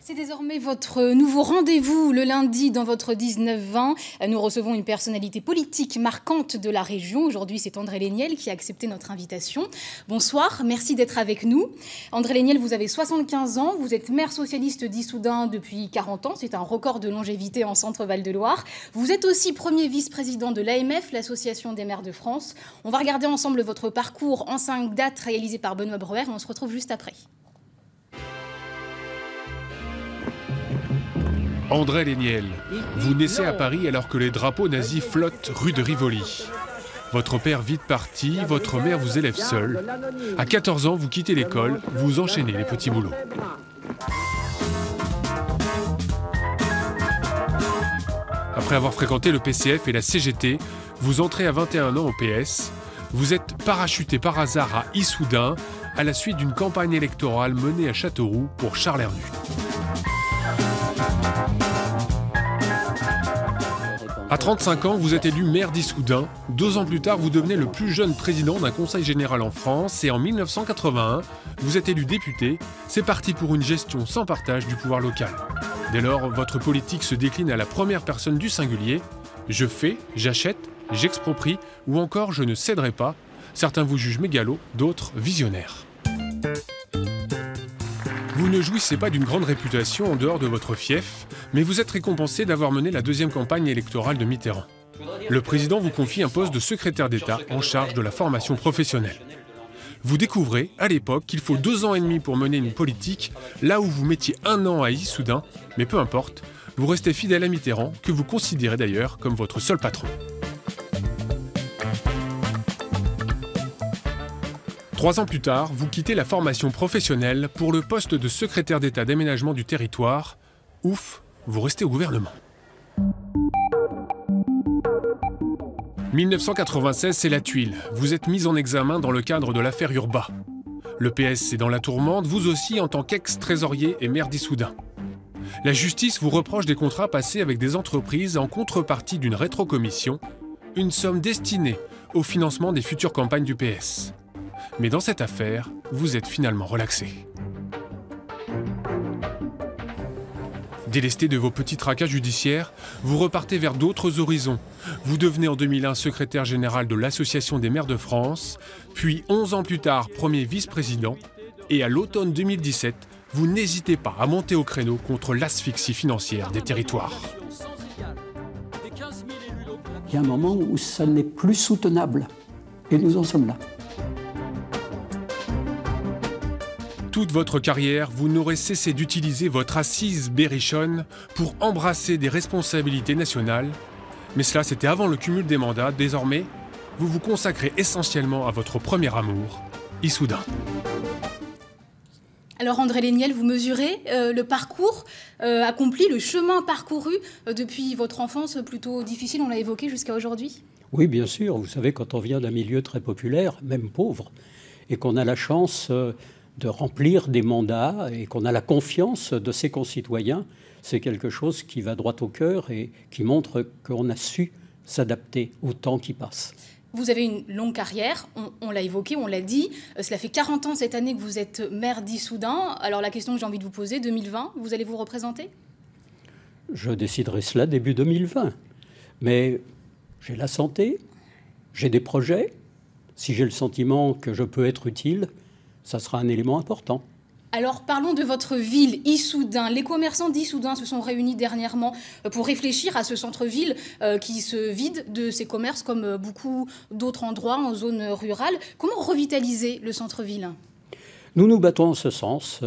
C'est désormais votre nouveau rendez-vous le lundi dans votre 19-20. Nous recevons une personnalité politique marquante de la région. Aujourd'hui, c'est André Léniel qui a accepté notre invitation. Bonsoir, merci d'être avec nous. André Léniel, vous avez 75 ans, vous êtes maire socialiste d'Issoudun depuis 40 ans. C'est un record de longévité en Centre-Val de Loire. Vous êtes aussi premier vice-président de l'AMF, l'Association des maires de France. On va regarder ensemble votre parcours en 5 dates réalisé par Benoît Breuer et on se retrouve juste après. André Léniel, vous naissez à Paris alors que les drapeaux nazis flottent rue de Rivoli. Votre père vite parti, votre mère vous élève seule. À 14 ans, vous quittez l'école, vous enchaînez les petits boulots. Après avoir fréquenté le PCF et la CGT, vous entrez à 21 ans au PS. Vous êtes parachuté par hasard à Issoudun à la suite d'une campagne électorale menée à Châteauroux pour Charles Hernu. À 35 ans, vous êtes élu maire d'Issoudun. 2 ans plus tard, vous devenez le plus jeune président d'un conseil général en France. Et en 1981, vous êtes élu député. C'est parti pour une gestion sans partage du pouvoir local. Dès lors, votre politique se décline à la première personne du singulier. Je fais, j'achète, j'exproprie ou encore je ne céderai pas. Certains vous jugent mégalo, d'autres visionnaires. Vous ne jouissez pas d'une grande réputation en dehors de votre fief, mais vous êtes récompensé d'avoir mené la deuxième campagne électorale de Mitterrand. Le président vous confie un poste de secrétaire d'État en charge de la formation professionnelle. Vous découvrez, à l'époque, qu'il faut 2 ans et demi pour mener une politique, là où vous mettiez 1 an à Issoudun, mais peu importe, vous restez fidèle à Mitterrand, que vous considérez d'ailleurs comme votre seul patron. 3 ans plus tard, vous quittez la formation professionnelle pour le poste de secrétaire d'État d'aménagement du territoire. Ouf, vous restez au gouvernement. 1996, c'est la tuile. Vous êtes mis en examen dans le cadre de l'affaire Urbain. Le PS est dans la tourmente, vous aussi en tant qu'ex-trésorier et maire d'Issoudun. La justice vous reproche des contrats passés avec des entreprises en contrepartie d'une rétrocommission, une somme destinée au financement des futures campagnes du PS. Mais dans cette affaire, vous êtes finalement relaxé. Délesté de vos petits tracas judiciaires, vous repartez vers d'autres horizons. Vous devenez en 2001 secrétaire général de l'Association des maires de France, puis 11 ans plus tard, premier vice-président. Et à l'automne 2017, vous n'hésitez pas à monter au créneau contre l'asphyxie financière des territoires. Il y a un moment où ça n'est plus soutenable. Et nous en sommes là. Toute votre carrière, vous n'aurez cessé d'utiliser votre assise berrichonne pour embrasser des responsabilités nationales. Mais cela, c'était avant le cumul des mandats. Désormais, vous vous consacrez essentiellement à votre premier amour, Issoudun. Alors André Léniel, vous mesurez le parcours accompli, le chemin parcouru depuis votre enfance plutôt difficile, on l'a évoqué, jusqu'à aujourd'hui? Oui, bien sûr. Vous savez, quand on vient d'un milieu très populaire, même pauvre, et qu'on a la chance de remplir des mandats et qu'on a la confiance de ses concitoyens, c'est quelque chose qui va droit au cœur et qui montre qu'on a su s'adapter au temps qui passe. Vous avez une longue carrière, on l'a évoqué, on l'a dit. Cela fait 40 ans cette année que vous êtes maire d'Issoudun. Alors la question que j'ai envie de vous poser, 2020, vous allez vous représenter? Je déciderai cela début 2020. Mais j'ai la santé, j'ai des projets. Si j'ai le sentiment que je peux être utile, ça sera un élément important. Alors parlons de votre ville, Issoudun. Les commerçants d'Issoudun se sont réunis dernièrement pour réfléchir à ce centre-ville qui se vide de ses commerces comme beaucoup d'autres endroits en zone rurale. Comment revitaliser le centre-ville? Nous nous battons en ce sens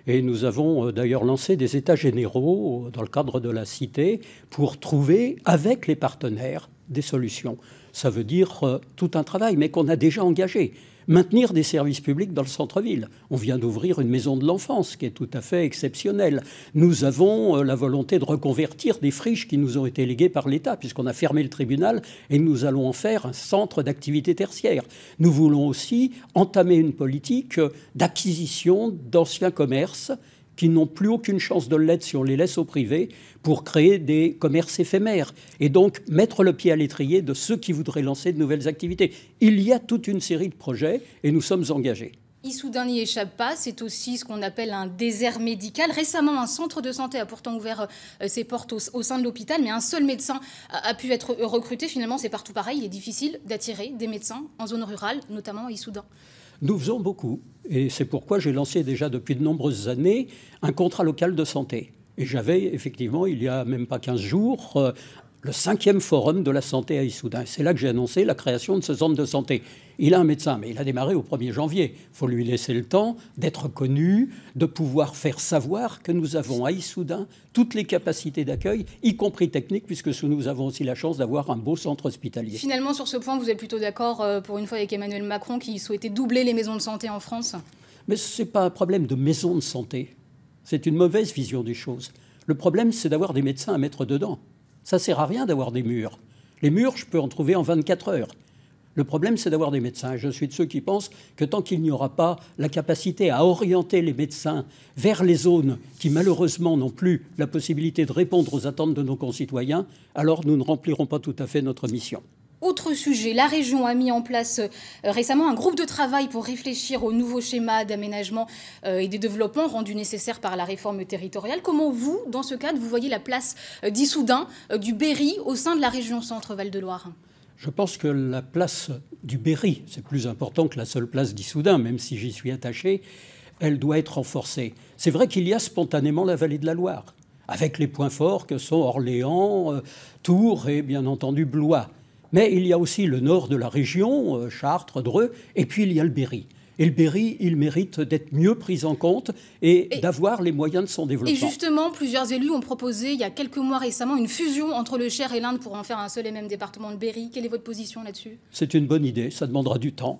et nous avons d'ailleurs lancé des états généraux dans le cadre de la cité pour trouver avec les partenaires des solutions. Ça veut dire tout un travail, mais qu'on a déjà engagé. Maintenir des services publics dans le centre-ville. On vient d'ouvrir une maison de l'enfance qui est tout à fait exceptionnelle. Nous avons la volonté de reconvertir des friches qui nous ont été léguées par l'État, puisqu'on a fermé le tribunal et nous allons en faire un centre d'activité tertiaire. Nous voulons aussi entamer une politique d'acquisition d'anciens commerces qui n'ont plus aucune chance de l'être si on les laisse au privé, pour créer des commerces éphémères et donc mettre le pied à l'étrier de ceux qui voudraient lancer de nouvelles activités. Il y a toute une série de projets et nous sommes engagés. Issoudun n'y échappe pas, c'est aussi ce qu'on appelle un désert médical. Récemment, un centre de santé a pourtant ouvert ses portes au sein de l'hôpital, mais un seul médecin a pu être recruté. Finalement, c'est partout pareil, il est difficile d'attirer des médecins en zone rurale, notamment à Issoudun. Nous faisons beaucoup, et c'est pourquoi j'ai lancé déjà depuis de nombreuses années un contrat local de santé. Et j'avais effectivement, il y a même pas 15 jours, le 5e forum de la santé à Issoudun. C'est là que j'ai annoncé la création de ce centre de santé. Il a un médecin, mais il a démarré au 1er janvier. Il faut lui laisser le temps d'être connu, de pouvoir faire savoir que nous avons à Issoudun toutes les capacités d'accueil, y compris techniques, puisque nous avons aussi la chance d'avoir un beau centre hospitalier. Finalement, sur ce point, vous êtes plutôt d'accord pour une fois avec Emmanuel Macron qui souhaitait doubler les maisons de santé en France? Mais ce n'est pas un problème de maison de santé. C'est une mauvaise vision des choses. Le problème, c'est d'avoir des médecins à mettre dedans. Ça ne sert à rien d'avoir des murs. Les murs, je peux en trouver en 24 heures. Le problème, c'est d'avoir des médecins. Je suis de ceux qui pensent que tant qu'il n'y aura pas la capacité à orienter les médecins vers les zones qui, malheureusement, n'ont plus la possibilité de répondre aux attentes de nos concitoyens, alors nous ne remplirons pas tout à fait notre mission. Autre sujet, la région a mis en place récemment un groupe de travail pour réfléchir au nouveau schéma d'aménagement et de développement rendu nécessaire par la réforme territoriale. Comment vous, dans ce cadre, vous voyez la place d'Issoudun, du Berry, au sein de la région Centre-Val de Loire? Je pense que la place du Berry, c'est plus important que la seule place d'Issoudun, même si j'y suis attaché, elle doit être renforcée. C'est vrai qu'il y a spontanément la vallée de la Loire, avec les points forts que sont Orléans, Tours et bien entendu Blois. Mais il y a aussi le nord de la région, Chartres, Dreux, et puis il y a le Berry. Et le Berry, il mérite d'être mieux pris en compte et d'avoir les moyens de son développement. Et justement, plusieurs élus ont proposé, il y a quelques mois récemment, une fusion entre le Cher et l'Indre pour en faire un seul et même département, de Berry. Quelle est votre position là-dessus? C'est une bonne idée, ça demandera du temps.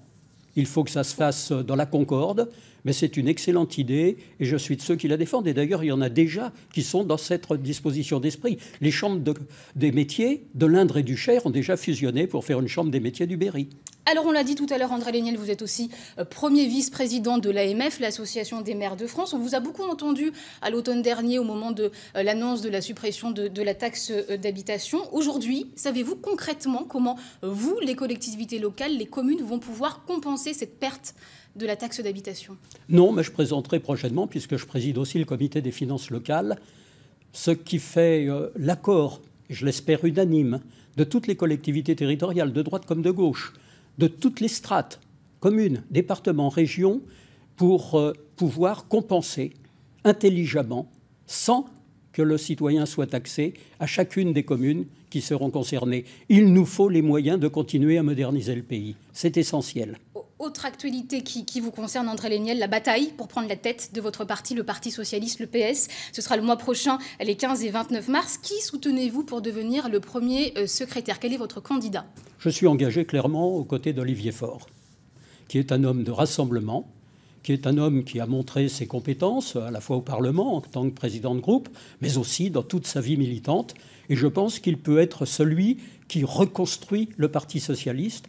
Il faut que ça se fasse dans la concorde, mais c'est une excellente idée et je suis de ceux qui la défendent. Et d'ailleurs, il y en a déjà qui sont dans cette disposition d'esprit. Les chambres des métiers de l'Indre et du Cher ont déjà fusionné pour faire une chambre des métiers du Berry. Alors, on l'a dit tout à l'heure, André Léniel, vous êtes aussi premier vice-président de l'AMF, l'Association des maires de France. On vous a beaucoup entendu à l'automne dernier au moment de l'annonce de la suppression de la taxe d'habitation. Aujourd'hui, savez-vous concrètement comment vous, les collectivités locales, les communes, vont pouvoir compenser cette perte de la taxe d'habitation? Non, mais je présenterai prochainement, puisque je préside aussi le comité des finances locales, ce qui fait l'accord, je l'espère unanime, de toutes les collectivités territoriales, de droite comme de gauche, de toutes les strates, communes, départements, régions, pour pouvoir compenser intelligemment, sans que le citoyen soit taxé, à chacune des communes qui seront concernées. Il nous faut les moyens de continuer à moderniser le pays. C'est essentiel. Autre actualité qui vous concerne, André Léniel, la bataille pour prendre la tête de votre parti, le Parti socialiste, le PS. Ce sera le mois prochain, les 15 et 29 mars. Qui soutenez-vous pour devenir le premier secrétaire? Quel est votre candidat? Je suis engagé clairement aux côtés d'Olivier Faure, qui est un homme de rassemblement, qui est un homme qui a montré ses compétences, à la fois au Parlement en tant que président de groupe, mais aussi dans toute sa vie militante. Et je pense qu'il peut être celui qui reconstruit le Parti socialiste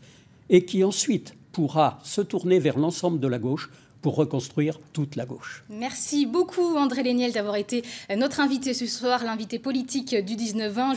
et qui ensuite pourra se tourner vers l'ensemble de la gauche pour reconstruire toute la gauche. Merci beaucoup André Léniel d'avoir été notre invité ce soir, l'invité politique du 19-20.